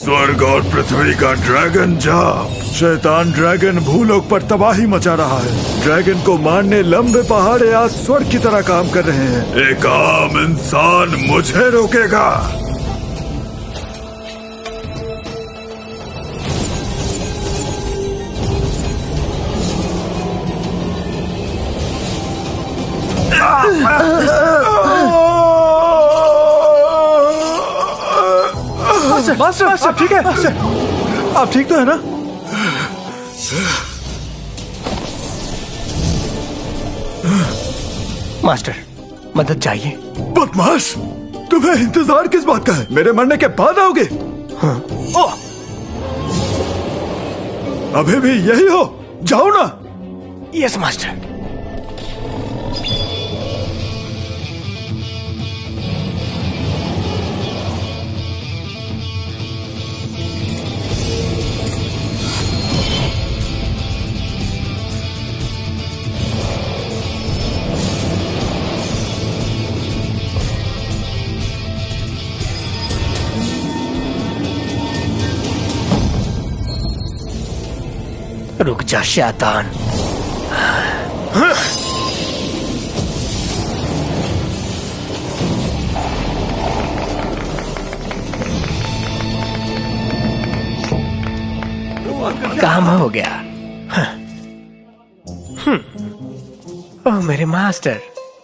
स्वर्ग और पृथ्वी का ड्रैगन जाप। शैतान ड्रैगन भूलोक पर तबाही मचा रहा है। ड्रैगन को मारने लंबे पहाड़े आज स्वर्ग की तरह काम कर रहे हैं। एक आम इंसान मुझे रोकेगा? मास्टर ठीक है? आप ठीक तो है ना? मास्टर, मदद चाहिए। बदमाश, तुम्हें इंतजार किस बात का है? मेरे मरने के बाद आओगे? हाँ। ओह, अभी भी यही हो? जाओ ना। Yes master. रुक जा शैतान। काम हो गया। ओह मेरे मास्टर,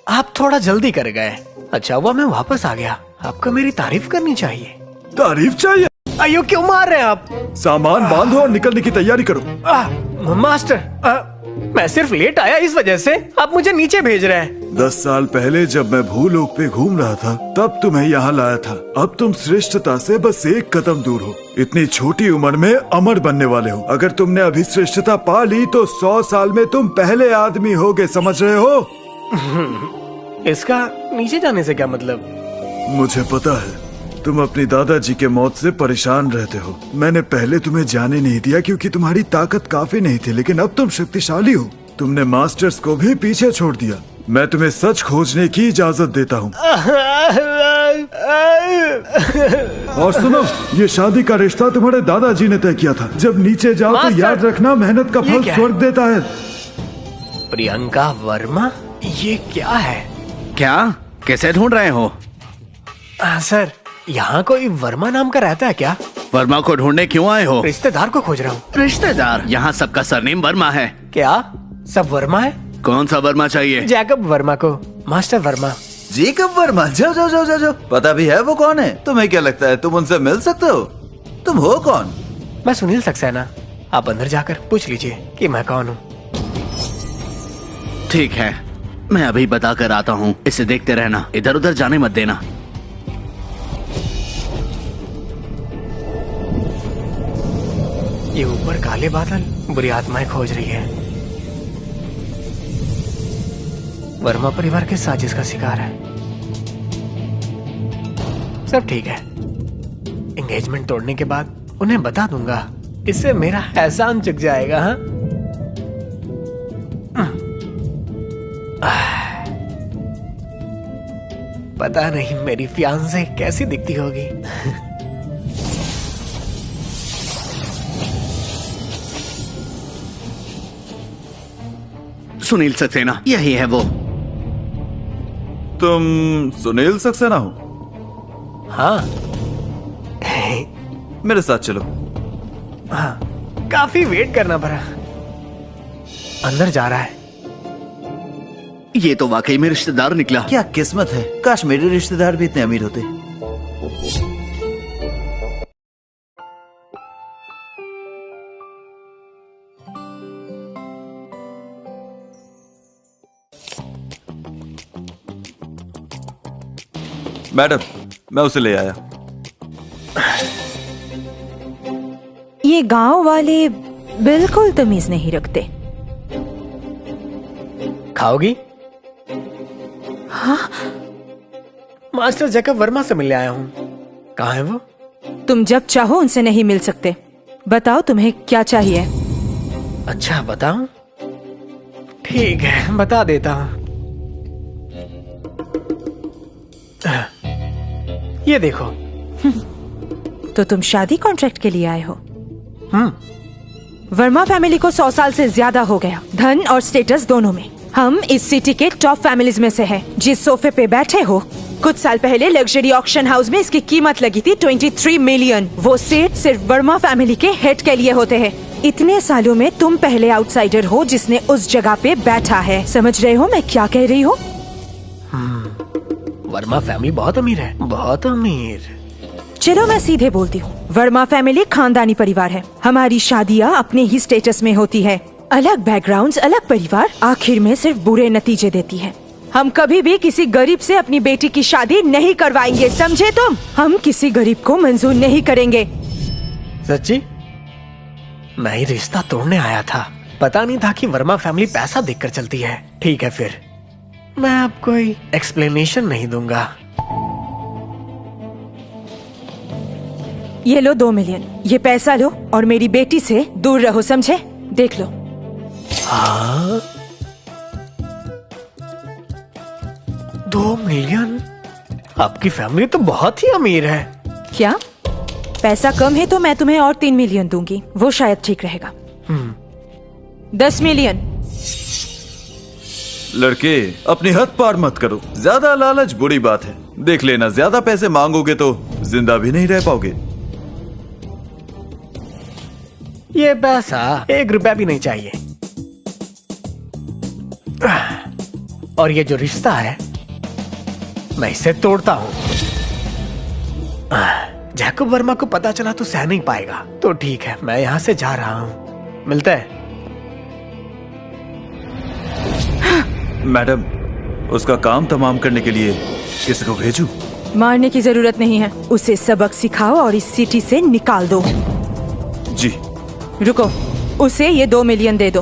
आप थोड़ा जल्दी कर गए। अच्छा हुआ मैं वापस आ गया। आपको मेरी तारीफ करनी चाहिए। तारीफ चाहिए? अयो क्यों मार रहे हैं आप? सामान बांधो और निकलने की तैयारी करो। मास्टर, मैं सिर्फ लेट आया, इस वजह से आप मुझे नीचे भेज रहे हैं। 10 साल पहले जब मैं भूलोक पे घूम रहा था तब तुम्हें यहाँ लाया था। अब तुम श्रेष्ठता से बस एक कदम दूर हो। इतनी छोटी उम्र में अमर बनने वाले हो। अगर तुमने अभी श्रेष्ठता पा ली तो 100 साल में तुम पहले आदमी होगे, समझ रहे हो? इसका नीचे जाने से क्या मतलब? मुझे पता है तुम अपनी दादाजी के मौत से परेशान रहते हो। मैंने पहले तुम्हें जाने नहीं दिया क्योंकि तुम्हारी ताकत काफी नहीं थी, लेकिन अब तुम शक्तिशाली हो। तुमने मास्टर्स को भी पीछे छोड़ दिया। मैं तुम्हें सच खोजने की इजाजत देता हूँ। और सुनो, ये शादी का रिश्ता तुम्हारे दादाजी ने तय किया था। जब नीचे जाओ तो याद रखना, मेहनत का फल स्वर्ग देता है। प्रियंका वर्मा, ये क्या है? क्या? कैसे ढूंढ रहे हो? सर, यहाँ कोई वर्मा नाम का रहता है क्या? वर्मा को ढूंढने क्यों आए हो? रिश्तेदार को खोज रहा हूँ। रिश्तेदार? यहाँ सबका सरनेम वर्मा है। क्या सब वर्मा है? कौन सा वर्मा चाहिए? जैकब वर्मा को। मास्टर वर्मा। जेकब वर्मा? जाओ जाओ जाओ जाओ जाओ। पता भी है वो कौन है? तुम्हें क्या लगता है तुम उनसे मिल सकते हो? तुम हो कौन? मैं सुनील सक्सेना। आप अंदर जाकर पूछ लीजिए कि मैं कौन हूँ। ठीक है, मैं अभी बता कर आता हूँ। इसे देखते रहना, इधर उधर जाने मत देना। ये ऊपर काले बादल बुरी आत्माएं खोज रही है। वर्मा परिवार के साजिश का शिकार है। सब ठीक है, एंगेजमेंट तोड़ने के बाद उन्हें बता दूंगा। इससे मेरा एहसान चुक जाएगा। पता नहीं मेरी फियांसे कैसी दिखती होगी। सुनील सक्सेना, यही है वो। तुम सुनील सक्सेना हो? हाँ। मेरे साथ चलो। हाँ, काफी वेट करना पड़ा। अंदर जा रहा है। ये तो वाकई में रिश्तेदार निकला। क्या किस्मत है, काश मेरे रिश्तेदार भी इतने अमीर होते। मैडम, मैं उसे ले आया। ये गांव वाले बिल्कुल तमीज नहीं रखते। खाओगी? हाँ? मास्टर जैकब वर्मा से मिलने आया हूँ। कहाँ है वो? तुम जब चाहो उनसे नहीं मिल सकते। बताओ तुम्हें क्या चाहिए? अच्छा बताऊं? ठीक है, बता देता हूँ। ये देखो। तो तुम शादी कॉन्ट्रैक्ट के लिए आए हो? वर्मा फैमिली को 100 साल से ज्यादा हो गया, धन और स्टेटस दोनों में। हम इस सिटी के टॉप फैमिलीज में से हैं। जिस सोफे पे बैठे हो, कुछ साल पहले लग्जरी ऑक्शन हाउस में इसकी कीमत लगी थी 23 मिलियन। वो सीट सिर्फ वर्मा फैमिली के हेड के लिए होते हैं। इतने सालों में तुम पहले आउटसाइडर हो जिसने उस जगह पे बैठा है। समझ रहे हो मैं क्या कह रही हूँ? वर्मा फैमिली बहुत अमीर है, बहुत अमीर। चलो मैं सीधे बोलती हूँ, वर्मा फैमिली खानदानी परिवार है। हमारी शादियाँ अपने ही स्टेटस में होती है। अलग बैकग्राउंड्स, अलग परिवार, आखिर में सिर्फ बुरे नतीजे देती है। हम कभी भी किसी गरीब से अपनी बेटी की शादी नहीं करवाएंगे, समझे तुम? हम किसी गरीब को मंजूर नहीं करेंगे। सच्ची? मैं ही रिश्ता तोड़ने आया था, पता नहीं था कि वर्मा फैमिली पैसा देखकर चलती है। ठीक है फिर, मैं अब कोई एक्सप्लेनेशन नहीं दूंगा। ये लो 2 मिलियन, ये पैसा लो और मेरी बेटी से दूर रहो, समझे? देख लो। हाँ? 2 मिलियन? आपकी फैमिली तो बहुत ही अमीर है। क्या पैसा कम है तो मैं तुम्हें और 3 मिलियन दूंगी, वो शायद ठीक रहेगा। 10 मिलियन। लड़के, अपनी हद पार मत करो। ज्यादा लालच बुरी बात है। देख लेना, ज्यादा पैसे मांगोगे तो जिंदा भी नहीं रह पाओगे। ये पैसा 1 रुपया भी नहीं चाहिए। और ये जो रिश्ता है, मैं इसे तोड़ता हूँ। जैकब वर्मा को पता चला तो सह नहीं पाएगा। तो ठीक है, मैं यहाँ से जा रहा हूँ। मिलते हैं। मैडम, उसका काम तमाम करने के लिए किसी को भेजूं? मारने की जरूरत नहीं है, उसे सबक सिखाओ और इस सिटी से निकाल दो। जी। रुको, उसे ये 2 मिलियन दे दो,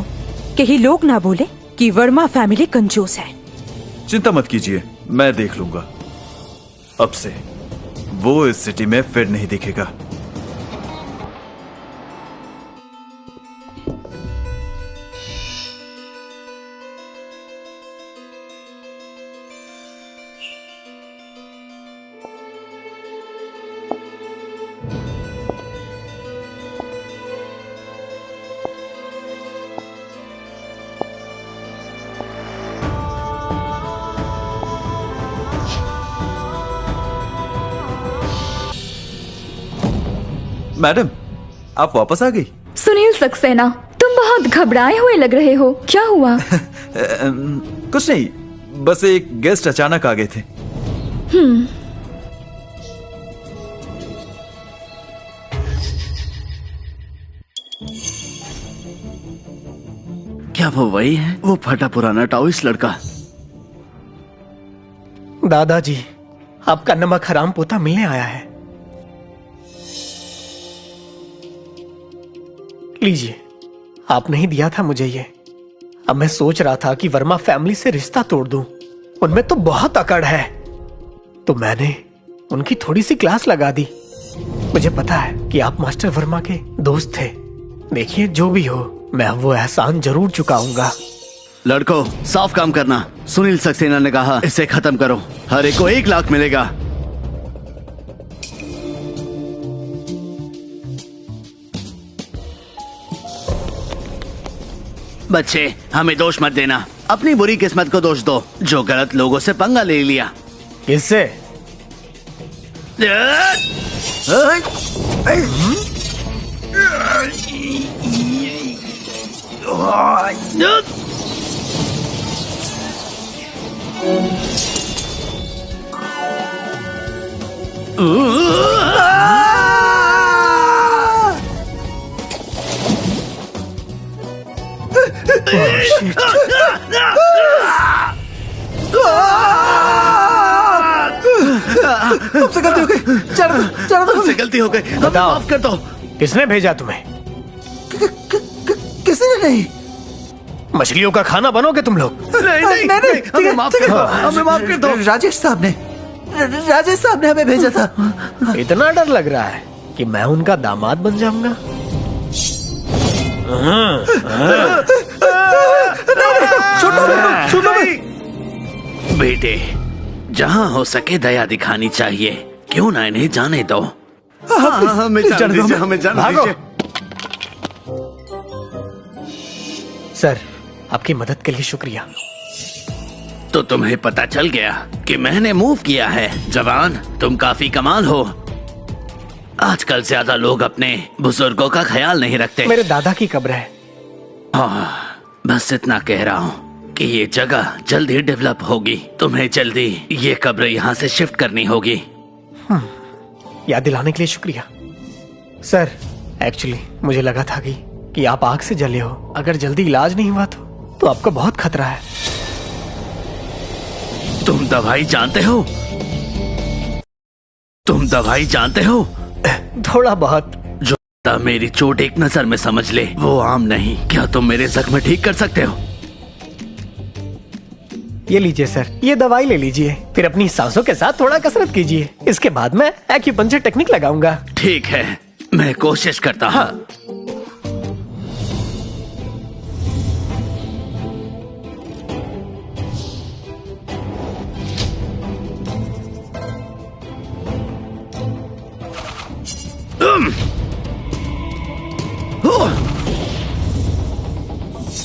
कहीं लोग ना बोले कि वर्मा फैमिली कंजूस है। चिंता मत कीजिए, मैं देख लूंगा। अब से वो इस सिटी में फिर नहीं दिखेगा। मैडम, आप वापस आ गई? सुनील सक्सेना, तुम बहुत घबराए हुए लग रहे हो, क्या हुआ? कुछ नहीं, बस एक गेस्ट अचानक आ गए थे। क्या वो वही है, वो फटा पुराना टाओइस्ट लड़का? दादाजी, आपका नमक हराम पोता मिलने आया है। लीजिए, आपने ही दिया था मुझे ये। अब मैं सोच रहा था कि वर्मा फैमिली से रिश्ता तोड़ दूं। उनमें तो बहुत अकड़ है, तो मैंने उनकी थोड़ी सी क्लास लगा दी। मुझे पता है कि आप मास्टर वर्मा के दोस्त थे। देखिए, जो भी हो, मैं वो एहसान जरूर चुकाऊंगा। लड़कों, साफ काम करना। सुनील सक्सेना ने कहा इसे खत्म करो, हर एक को 1 लाख मिलेगा। बच्चे, हमें दोष मत देना, अपनी बुरी किस्मत को दोष दो जो गलत लोगों से पंगा ले लिया। किससे? तुमसे गलती हो गई। तुमसे गलती हो गई, हमें बताओ। माफ कर दो। किसने भेजा तुम्हें? किसी ने नहीं। मछलियों का खाना बनोगे तुम लोग? नहीं, हमें माफ कर दो, हमें माफ कर दो। राजेश साहब ने हमें भेजा था। इतना डर लग रहा है कि मैं उनका दामाद बन जाऊंगा। बेटे, जहाँ हो सके दया दिखानी चाहिए, क्यों ना इन्हें जाने दो। हाँ, हमें जाने दीजिए, हमें जाने भागो। दीजिए। सर, आपकी मदद के लिए शुक्रिया। तो तुम्हें पता चल गया कि मैंने मूव किया है। जवान, तुम काफी कमाल हो। आजकल ज्यादा लोग अपने बुजुर्गों का ख्याल नहीं रखते। मेरे दादा की कब्र है। बस इतना कह रहा हूँ कि ये जगह जल्दी डेवलप होगी। तुम्हें जल्दी ये कब्र यहाँ से शिफ्ट करनी होगी। याद दिलाने के लिए शुक्रिया। सर, एक्चुअली मुझे लगा था कि आप आग से जले हो। अगर जल्दी इलाज नहीं हुआ तो आपको बहुत खतरा है। तुम दवाई जानते हो? तुम दवाई जानते हो? थोड़ा बहुत। जो मेरी चोट एक नजर में समझ ले, वो आम नहीं। क्या तुम मेरे जख्म ठीक कर सकते हो? ये लीजिए सर, ये दवाई ले लीजिए, फिर अपनी सांसों के साथ थोड़ा कसरत कीजिए। इसके बाद मैं एक्यूपंक्चर टेक्निक लगाऊंगा। ठीक है, मैं कोशिश करता हूँ।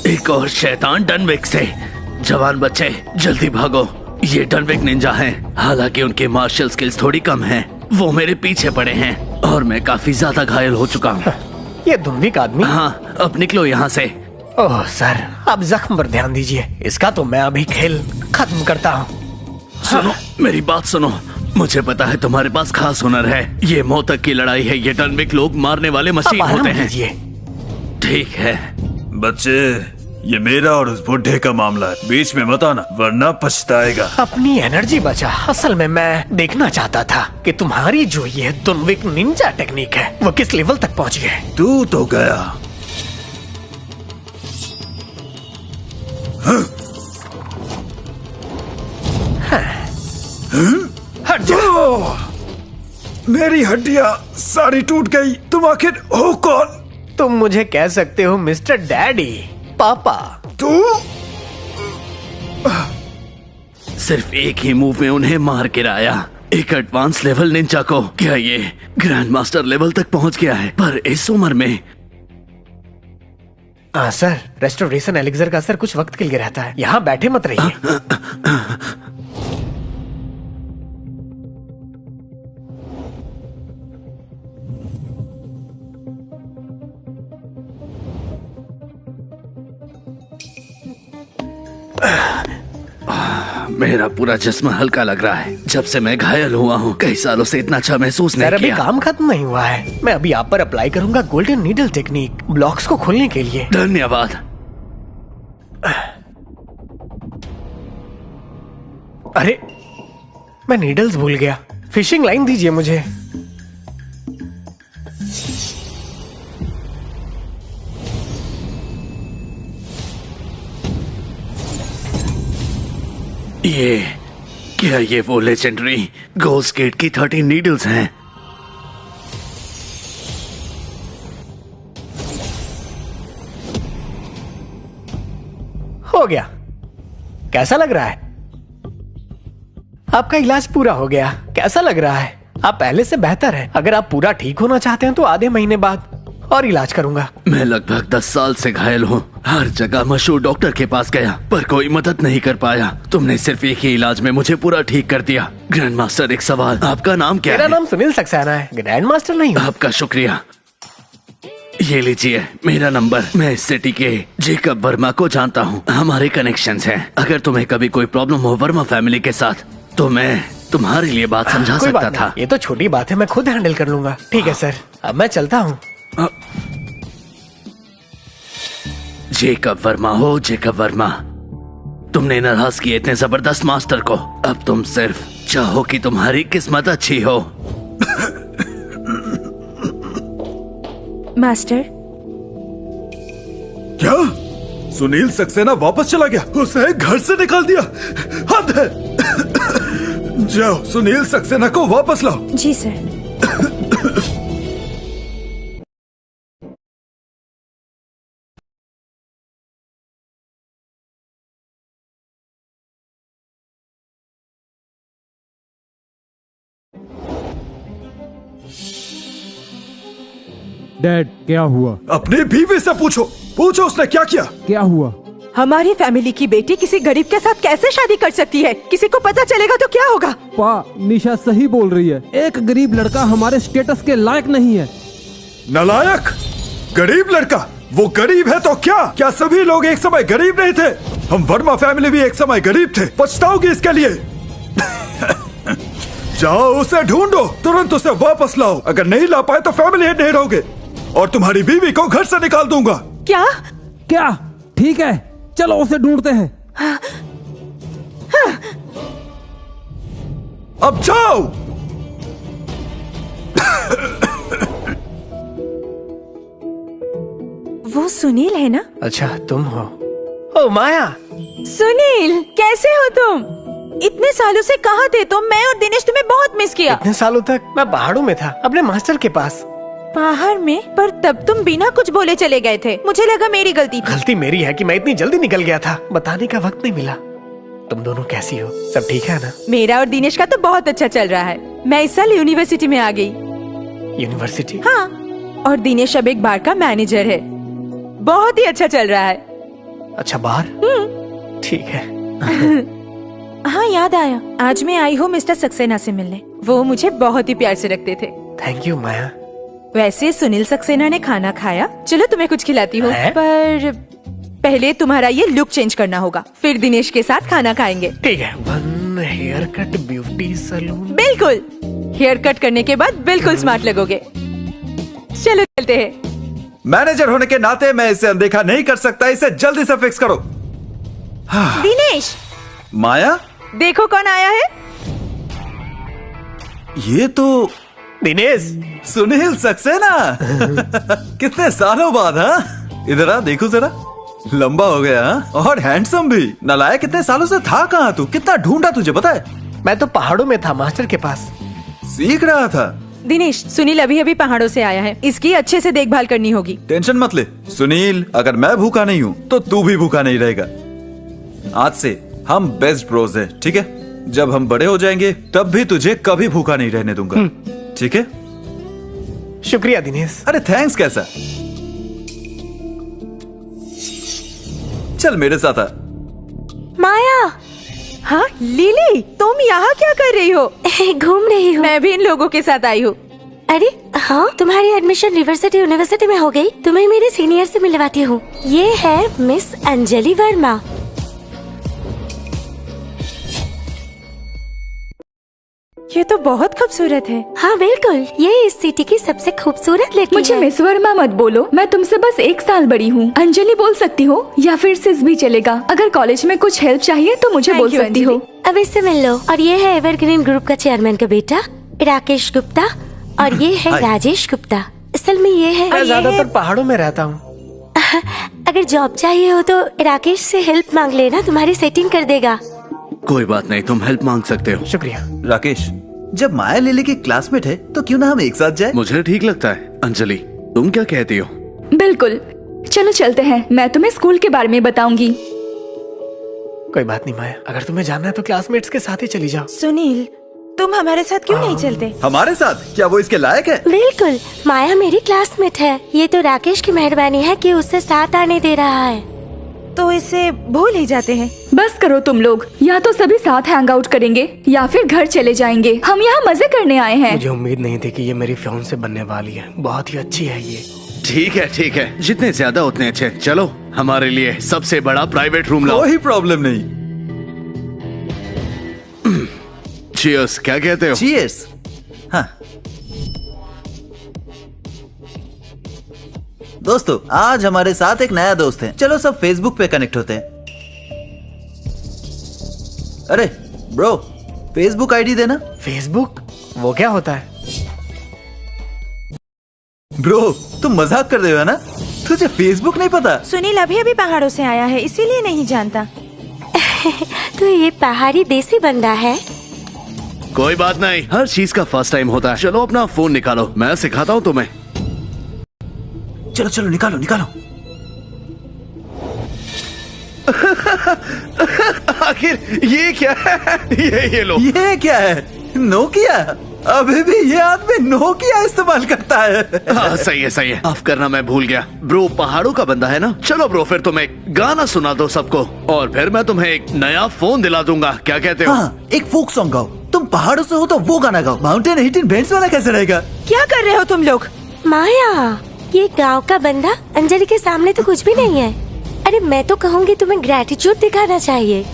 एक और शैतान डनविक से। जवान बच्चे, जल्दी भागो। ये डनविक निंजा हैं। हालांकि उनके मार्शल स्किल्स थोड़ी कम हैं। वो मेरे पीछे पड़े हैं और मैं काफी ज्यादा घायल हो चुका हूँ। ये दुनविक आदमी? हाँ, अब निकलो यहाँ से। ओह सर, आप जख्म पर ध्यान दीजिए। इसका तो मैं अभी खेल खत्म करता हूँ। सुनो, मेरी बात सुनो। मुझे पता है तुम्हारे पास खास हुनर है। ये मौत तक की लड़ाई है। ये डनविक लोग मारने वाले मशीन आप आराम होते हैं। कीजिए। ठीक है। बच्चे, ये मेरा और उस बुढ़े का मामला है, बीच में मत आना वरना पछताएगा। अपनी एनर्जी बचा। असल में मैं देखना चाहता था कि तुम्हारी जो ये दुनविक निंजा टेक्निक है वो किस लेवल तक पहुंच गए। तू तो गया। हट जाओ। मेरी हड्डियां सारी टूट गई। तुम आखिर हो कौन? तुम मुझे कह सकते हो मिस्टर डैडी, पापा। तू? सिर्फ एक ही मूव में उन्हें मार गिराया। एक एडवांस लेवल निंजा को। क्या ये ग्रैंड मास्टर लेवल तक पहुंच गया है? पर इस उम्र में। सर, रेस्टोरेशन एलिक्सर का असर कुछ वक्त के लिए रहता है। यहाँ बैठे मत रहिए। मेरा पूरा जिस्म हल्का लग रहा है। जब से मैं घायल हुआ हूँ, कई सालों से इतना अच्छा महसूस सर, नहीं अभी किया। काम खत्म नहीं हुआ है। मैं अभी आप पर अप्लाई करूंगा गोल्डन नीडल टेक्निक, ब्लॉक्स को खोलने के लिए। धन्यवाद। अरे, मैं नीडल्स भूल गया। फिशिंग लाइन दीजिए मुझे। क्या ये वो लेजेंडरी गोस्ट गेट की 13 नीडल्स हैं? हो गया। कैसा लग रहा है? आपका इलाज पूरा हो गया। कैसा लग रहा है? आप पहले से बेहतर हैं। अगर आप पूरा ठीक होना चाहते हैं तो आधे महीने बाद और इलाज करूंगा। मैं लगभग 10 साल से घायल हूँ। हर जगह मशहूर डॉक्टर के पास गया पर कोई मदद नहीं कर पाया। तुमने सिर्फ एक ही इलाज में मुझे पूरा ठीक कर दिया। ग्रैंड मास्टर, एक सवाल। आपका नाम क्या मेरा है? नाम सुनील सक्सेना है, ग्रैंड मास्टर नहीं हूँ। आपका शुक्रिया। ये लीजिए मेरा नंबर। मैं इस सिटी के जेकब वर्मा को जानता हूँ। हमारे कनेक्शंस हैं। अगर तुम्हें कभी कोई प्रॉब्लम हो वर्मा फैमिली के साथ तो मैं तुम्हारे लिए बात समझा कोई सकता बात था। नहीं, ये तो छोटी बात है, मैं खुद हैंडल कर लूंगा। ठीक है सर, अब मैं चलता हूँ। जेकब वर्मा हो, जेकब वर्मा। तुमने नाराज किए इतने जबरदस्त मास्टर को। अब तुम सिर्फ चाहो कि तुम्हारी किस्मत अच्छी हो। मास्टर, क्या? सुनील सक्सेना वापस चला गया? उसे घर से निकाल दिया? हद है। जाओ, सुनील सक्सेना को वापस लाओ। जी सर। डैड क्या हुआ? अपनी बीवी से पूछो, पूछो उसने क्या किया। क्या हुआ? हमारी फैमिली की बेटी किसी गरीब के साथ कैसे शादी कर सकती है? किसी को पता चलेगा तो क्या होगा? पा, निशा सही बोल रही है। एक गरीब लड़का हमारे स्टेटस के लायक नहीं है। नालायक, गरीब लड़का? वो गरीब है तो क्या सभी लोग एक समय गरीब नहीं थे? हम वर्मा फैमिली भी एक समय गरीब थे। पछताओगी इसके लिए? जाओ उसे ढूंढो, तुरंत उसे वापस लाओ। अगर नहीं ला पाए तो फैमिली हेड नहीं रहोगे और तुम्हारी बीवी को घर से निकाल दूंगा। क्या? क्या? ठीक है, चलो उसे ढूंढते हैं। अब जाओ। वो सुनील है ना? अच्छा तुम हो? ओ माया, सुनील, कैसे हो तुम? इतने सालों से कहाँ थे तुम? मैं और दिनेश तुम्हें बहुत मिस किया। इतने सालों तक मैं पहाड़ों में था, अपने मास्टर के पास। पहाड़ में? पर तब तुम बिना कुछ बोले चले गए थे। मुझे लगा मेरी गलती थी। गलती मेरी है कि मैं इतनी जल्दी निकल गया था, बताने का वक्त नहीं मिला। तुम दोनों कैसी हो? सब ठीक है ना? मेरा और दिनेश का तो बहुत अच्छा चल रहा है। मैं इस साल यूनिवर्सिटी में आ गई। यूनिवर्सिटी? हाँ, और दिनेश अब एक बार का मैनेजर है। बहुत ही अच्छा चल रहा है। अच्छा, बाहर? ठीक है। हाँ, याद आया, आज मैं आई हूँ मिस्टर सक्सेना से मिलने। वो मुझे बहुत ही प्यार से रखते थे। थैंक यू माया। वैसे सुनील सक्सेना ने खाना खाया। चलो तुम्हें कुछ खिलाती हूँ, है? पर पहले तुम्हारा ये लुक चेंज करना होगा, फिर दिनेश के साथ खाना खाएंगे। ठीक है। One hair cut beauty salon. बिल्कुल, हेयर कट करने के बाद बिल्कुल स्मार्ट लगोगे। चलो चलते हैं। मैनेजर होने के नाते मैं इसे अनदेखा नहीं कर सकता। इसे जल्दी से फिक्स करो। दिनेश, माया, देखो कौन आया है। ये तो दिनेश। सुनील सक्सेना। कितने सालों बाद। हाँ, इधर आ, देखो जरा। लंबा हो गया हाँ? और हैंडसम भी। नालायक, कितने सालों से था कहाँ तू? कितना ढूंढा तुझे, पता है? मैं तो पहाड़ों में था, मास्टर के पास। सीख रहा था। दिनेश, सुनील अभी अभी पहाड़ों से आया है। इसकी अच्छे से देखभाल करनी होगी। टेंशन मत ले सुनील, अगर मैं भूखा नहीं हूँ तो तू भी भूखा नहीं रहेगा। आज से हम बेस्ट ब्रोज हैं, ठीक है? जब हम बड़े हो जाएंगे तब भी तुझे कभी भूखा नहीं रहने दूंगा, ठीक है? शुक्रिया दिनेश। अरे थैंक्स कैसा? चल मेरे साथ आ। माया। हाँ लिली, तुम यहाँ क्या कर रही हो? घूम रही हूँ। मैं भी इन लोगों के साथ आई हूँ। अरे हाँ, तुम्हारी एडमिशन रिवर्सिटी यूनिवर्सिटी में हो गई। तुम्हें मेरे सीनियर से मिलवाती हूँ। ये है मिस अंजलि वर्मा। ये तो बहुत खूबसूरत है। हाँ बिल्कुल, ये इस सिटी की सबसे खूबसूरत लड़की मुझे है। मिस वर्मा मत बोलो, मैं तुमसे बस 1 साल बड़ी हूँ। अंजलि बोल सकती हो या फिर सिस भी चलेगा। अगर कॉलेज में कुछ हेल्प चाहिए तो मुझे Thank बोल you, सकती हो। अब इससे मिल लो। और ये है एवरग्रीन ग्रुप का चेयरमैन का बेटा राकेश गुप्ता, और ये है हाय। राजेश गुप्ता। असल में ये है मैं ज्यादातर पहाड़ों में रहता हूँ। अगर जॉब चाहिए हो तो राकेश से हेल्प मांग लेना, तुम्हारी सेटिंग कर देगा। कोई बात नहीं, तुम हेल्प मांग सकते हो। शुक्रिया। राकेश, जब माया लिली की क्लासमेट है तो क्यों ना हम एक साथ जाए? मुझे ठीक लगता है। अंजलि, तुम क्या कहती हो? बिल्कुल, चलो चलते हैं। मैं तुम्हें स्कूल के बारे में बताऊंगी। कोई बात नहीं माया, अगर तुम्हें जानना है तो क्लासमेट्स के साथ ही चली जाओ। सुनील, तुम हमारे साथ क्यों नहीं चलते? हमारे साथ? क्या वो इसके लायक है? बिल्कुल, माया मेरी क्लासमेट है। ये तो राकेश की मेहरबानी है कि उससे साथ आने दे रहा है। तो इसे भूल ही जाते हैं। बस करो तुम लोग, या तो सभी साथ हैंग आउट करेंगे या फिर घर चले जाएंगे। हम यहाँ मजे करने आए हैं। मुझे उम्मीद नहीं थी कि ये मेरी फियांसे बनने वाली है। बहुत ही अच्छी है ये। ठीक है ठीक है, जितने ज्यादा उतने अच्छे। चलो, हमारे लिए सबसे बड़ा प्राइवेट रूम लाओ। कोई प्रॉब्लम नहीं। चीयर्स, क्या कहते हो? चीयर्स। हाँ दोस्तों, आज हमारे साथ एक नया दोस्त है। चलो सब फेसबुक पे कनेक्ट होते हैं। अरे ब्रो, फेसबुक आईडी देना। फेसबुक? वो क्या होता है? ब्रो, तुम मजाक कर रहे हो ना? तुझे फेसबुक नहीं पता? सुनील अभी अभी पहाड़ों से आया है, इसीलिए नहीं जानता। तो ये पहाड़ी देसी बंदा है। कोई बात नहीं, हर चीज का फर्स्ट टाइम होता है। चलो अपना फोन निकालो, मैं सिखाता हूँ तुम्हें। चलो चलो निकालो निकालो। आखिर ये क्या है? ये लो। ये क्या है? नोकिया? अभी भी ये आदमी नोकिया इस्तेमाल करता है। हाँ सही है माफ करना मैं भूल गया। ब्रो पहाड़ों का बंदा है ना। चलो ब्रो फिर तुम एक गाना सुना दो सबको और फिर मैं तुम्हें एक नया फोन दिला दूंगा, क्या कहते हो? हाँ, एक फोक सॉन्ग गाओ। तुम पहाड़ों से हो तो वो गाना गाओ। माउंटेन 18 बैंड्स वाला कैसे रहेगा? क्या कर रहे हो तुम लोग? माया, ये गांव का बंदा अंजलि के सामने तो कुछ भी नहीं है। अरे मैं तो कहूँगी तुम्हें ग्रेटिट्यूड दिखाना चाहिए।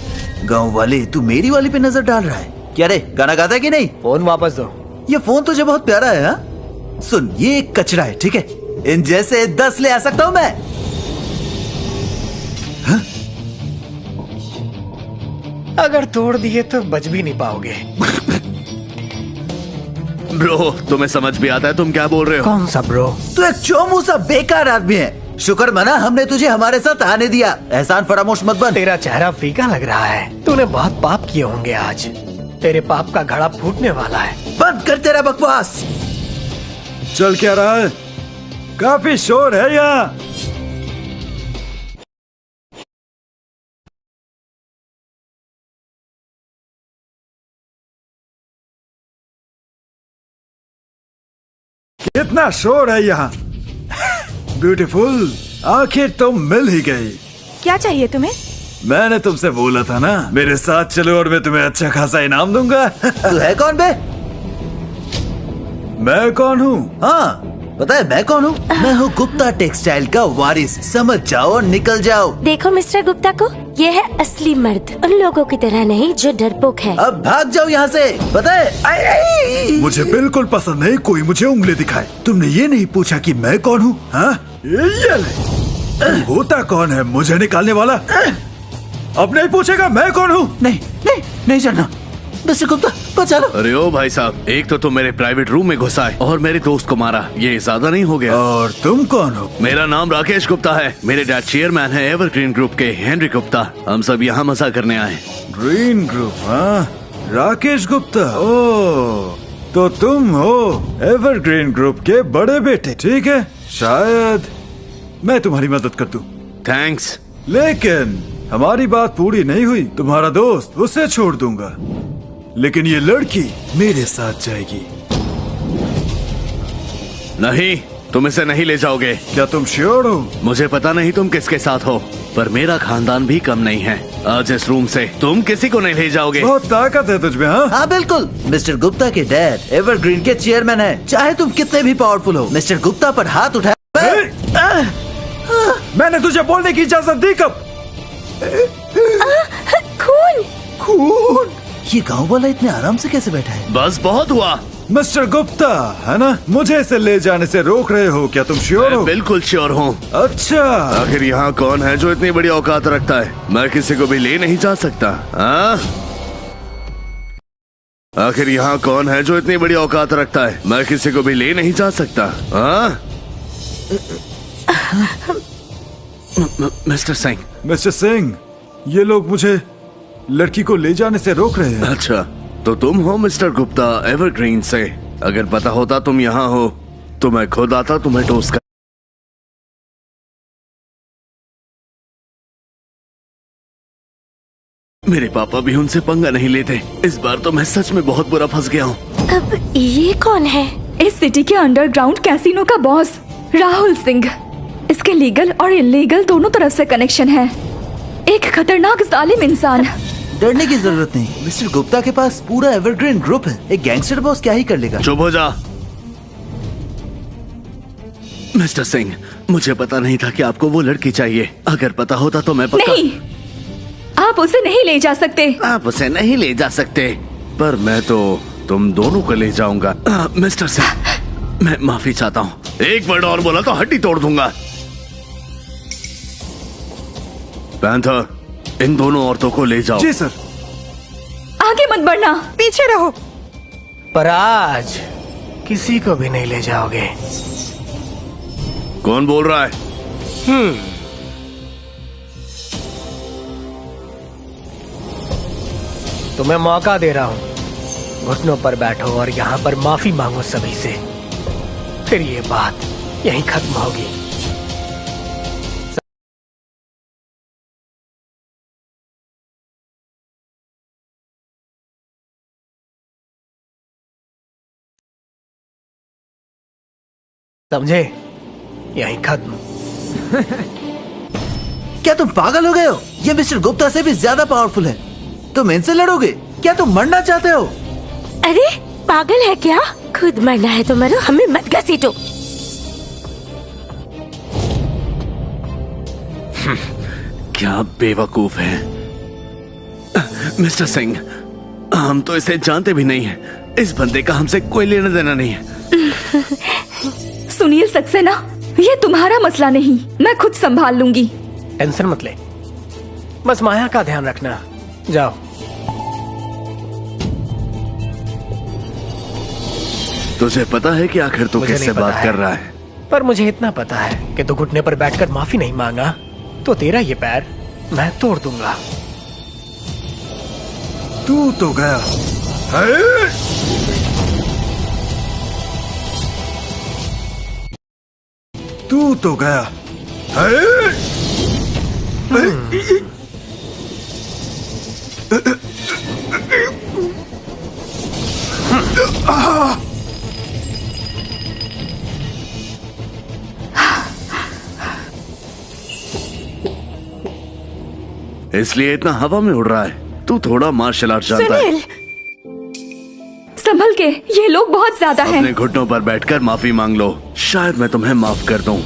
गाँव वाले, तू मेरी वाली पे नजर डाल रहा है क्या? रे गाना गाता है कि नहीं? फोन वापस दो। ये फोन तुझे बहुत प्यारा है। हाँ? सुन, ये एक कचरा है, ठीक है? इन जैसे 10 ले आ सकता हूँ मैं। हाँ? अगर तोड़ दिए तो बच भी नहीं पाओगे। ब्रो तुम्हें समझ भी आता है तुम क्या बोल रहे हो? कौन सा ब्रो? तू एक चोमू सा बेकार आदमी है। शुक्र मना हमने तुझे हमारे साथ आने दिया। एहसान फरामोश मत बन। तेरा चेहरा फीका लग रहा है। तूने बहुत पाप किए होंगे आज। तेरे पाप का घड़ा फूटने वाला है। बंद कर तेरा बकवास। चल क्या रहा है? काफी शोर है यहाँ। कितना शोर है यहाँ। ब्यूटीफुल, आखिर तुम मिल ही गई। क्या चाहिए तुम्हें? मैंने तुमसे बोला था ना, मेरे साथ चलो और मैं तुम्हें अच्छा खासा इनाम दूंगा। तू है कौन बे? मैं कौन हूँ? हाँ पता है मैं कौन हूँ? मैं हूँ गुप्ता टेक्सटाइल का वारिस। समझ जाओ और निकल जाओ। देखो मिस्टर गुप्ता को, ये है असली मर्द, उन लोगों की तरह नहीं जो डरपोक है। अब भाग जाओ यहाँ से। पता है आई, आई। मुझे बिल्कुल पसंद नहीं कोई मुझे उंगली दिखाए। तुमने ये नहीं पूछा कि मैं कौन हूँ? हाँ ये ले। तू होता कौन है मुझे निकालने वाला? अब नहीं पूछेगा मैं कौन हूँ? नहीं नहीं नहीं जानना। मिस्टर गुप्ता बचा लो। अरे ओ भाई साहब, एक तो तुम मेरे प्राइवेट रूम में घुसा है और मेरे दोस्त को मारा, ये ज्यादा नहीं हो गया? और तुम कौन हो? मेरा नाम राकेश गुप्ता है। मेरे डैड चेयरमैन है एवरग्रीन ग्रुप के, हेनरी गुप्ता। हम सब यहाँ मजा करने आए। Green group? हाँ राकेश गुप्ता। ओ तो तुम हो एवरग्रीन ग्रुप के बड़े बेटे। ठीक है, शायद मैं तुम्हारी मदद कर दूं। थैंक्स। लेकिन हमारी बात पूरी नहीं हुई। तुम्हारा दोस्त उसे छोड़ दूंगा, लेकिन ये लड़की मेरे साथ जाएगी। नहीं, तुम इसे नहीं ले जाओगे। क्या तुम श्योर हो? मुझे पता नहीं तुम किसके साथ हो, पर मेरा खानदान भी कम नहीं है। आज इस रूम से तुम किसी को नहीं ले जाओगे। बहुत ताकत है तुझमें। हाँ हाँ बिल्कुल। मिस्टर गुप्ता के डैड एवरग्रीन के चेयरमैन है। चाहे तुम कितने भी पावरफुल हो, मिस्टर गुप्ता पर हाथ उठाए। मैंने तुझे बोलने की इजाजत दी कब? खून। खून? ये गाँव वाला इतने आराम से कैसे बैठा है? बस बहुत हुआ। मिस्टर गुप्ता है ना, मुझे इसे ले जाने से रोक रहे हो। क्या तुम श्योर मैं हो? बिल्कुल श्योर हूँ। अच्छा, आखिर यहाँ कौन है जो इतनी बड़ी औकात रखता है? मैं किसी को भी ले नहीं जा सकता। हाँ? आखिर यहाँ कौन है जो इतनी बड़ी औकात रखता है? मैं किसी को भी ले नहीं जा सकता। हाँ? मिस्टर सिंह। मिस्टर सिंह, ये लोग मुझे लड़की को ले जाने से रोक रहे हैं। अच्छा, तो तुम हो मिस्टर गुप्ता एवरग्रीन से। अगर पता होता तुम यहाँ हो तो मैं खुद आता तुम्हें टोस्ट कर। मेरे पापा भी उनसे पंगा नहीं लेते। इस बार तो मैं सच में बहुत बुरा फंस गया हूँ। अब ये कौन है? इस सिटी के अंडरग्राउंड कैसीनो का बॉस राहुल सिंह। इसके लीगल और इलीगल दोनों तरफ से कनेक्शन है। एक खतरनाक जालिम इंसान। डरने की जरूरत नहीं, मिस्टर गुप्ता के पास पूरा एवरग्रीन ग्रुप है। एक गैंगस्टर बॉस क्या ही कर लेगा। चुप हो जा। मिस्टर सिंह, मुझे पता नहीं था कि आपको वो लड़की चाहिए। अगर पता होता तो मैं पक्का। नहीं, आप उसे नहीं ले जा सकते। आप उसे नहीं ले जा सकते, पर मैं तो तुम दोनों को ले जाऊंगा। मिस्टर सिंह, मैं माफी चाहता हूँ। एक वर्ड और बोला तो हड्डी तोड़ दूंगा। पैंथर, इन दोनों औरतों को ले जाओ। जी सर। आगे मत बढ़ना। पीछे रहो। पर आज किसी को भी नहीं ले जाओगे। कौन बोल रहा है? तुम्हें मौका दे रहा हूँ, घुटनों पर बैठो और यहाँ पर माफी मांगो सभी से। फिर ये बात यहीं खत्म होगी। समझे? यहीं खत्म। क्या तुम पागल हो गए हो? ये मिस्टर गुप्ता से भी ज्यादा पावरफुल है। तुम इनसे लड़ोगे? क्या तुम मरना चाहते हो? अरे पागल है क्या? खुद मरना है तो मरो, हमें मत घसीटो। क्या बेवकूफ है मिस्टर सिंह। हम तो इसे जानते भी नहीं है। इस बंदे का हमसे कोई लेना देना नहीं है। सुनील सक्सेना, ये तुम्हारा मसला नहीं, मैं खुद संभाल लूंगी। टेंशन मत ले, बस माया का ध्यान रखना। जाओ। तुझे पता है कि आखिर तू मुझे किससे नहीं पता बात है। कर रहा है? पर मुझे इतना पता है कि तू घुटने पर बैठकर माफी नहीं मांगा तो तेरा ये पैर मैं तोड़ दूंगा। तू तो गया। तू तो गया। इसलिए इतना हवा में उड़ रहा है। तू थोड़ा मार्शल आर्ट जानता है। सुनील, संभल के, ये लोग बहुत ज्यादा हैं। अपने घुटनों पर बैठकर माफी मांग लो, शायद मैं तुम्हें माफ कर दूं।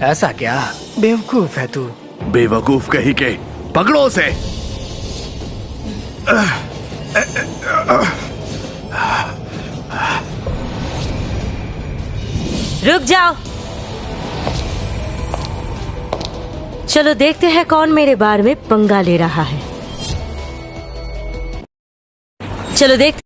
ऐसा क्या? बेवकूफ है तू। बेवकूफ कहीं के, पकड़ो उसे। रुक जाओ। चलो देखते हैं कौन मेरे बार में पंगा ले रहा है। चलो देखते।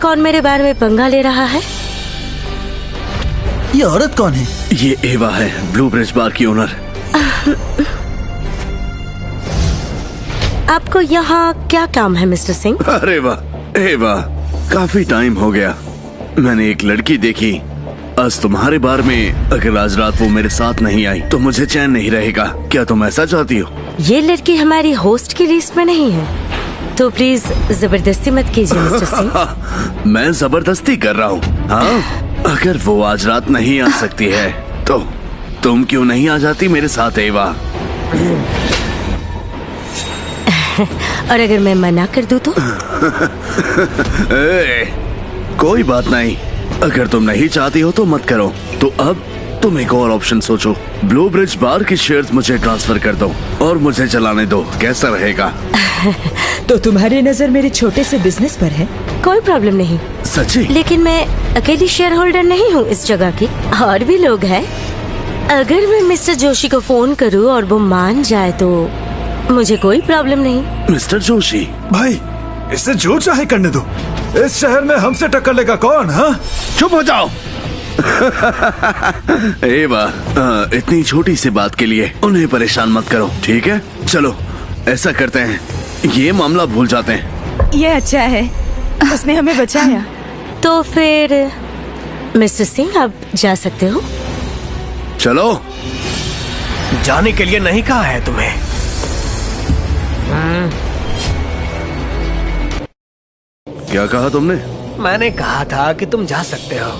कौन मेरे बारे में पंगा ले रहा है? ये औरत कौन है? ये एवा है, ब्लू ब्रिज बार की ओनर। आपको यहाँ क्या काम है मिस्टर सिंह? अरे वाह एवा, काफी टाइम हो गया। मैंने एक लड़की देखी आज तुम्हारे बार में। अगर आज रात वो मेरे साथ नहीं आई तो मुझे चैन नहीं रहेगा। क्या तुम ऐसा चाहती हो? ये लड़की हमारी होस्ट की लिस्ट में नहीं है, तो प्लीज जबरदस्ती मत कीजिए मिस्टर सिंह। मैं जबरदस्ती कर रहा हूँ? हाँ, अगर वो आज रात नहीं आ सकती है तो तुम क्यों नहीं आ जाती मेरे साथ एवा? और अगर मैं मना कर दूं तो? कोई बात नहीं, अगर तुम नहीं चाहती हो तो मत करो। तो अब तुम एक और ऑप्शन सोचो। ब्लू ब्रिज बार की शेयर्स मुझे ट्रांसफर कर दो और मुझे चलाने दो, कैसा रहेगा? तो तुम्हारी नजर मेरे छोटे से बिजनेस पर है? कोई प्रॉब्लम नहीं, सच्ची? लेकिन मैं अकेली शेयर होल्डर नहीं हूँ इस जगह की, और भी लोग हैं। अगर मैं मिस्टर जोशी को फोन करूँ और वो मान जाए तो मुझे कोई प्रॉब्लम नहीं। मिस्टर जोशी? भाई, इससे जो चाहे करने दो। इस शहर में हमसे टक्कर लेगा कौन? हाँ, चुप हो जाओ। एवा, इतनी छोटी सी बात के लिए उन्हें परेशान मत करो, ठीक है? चलो ऐसा करते हैं, ये मामला भूल जाते हैं। ये अच्छा है, उसने हमें बचाया। तो फिर मिस्टर सिंह आप जा सकते हो। चलो। जाने के लिए नहीं कहा है तुम्हें। क्या कहा तुमने? मैंने कहा था कि तुम जा सकते हो।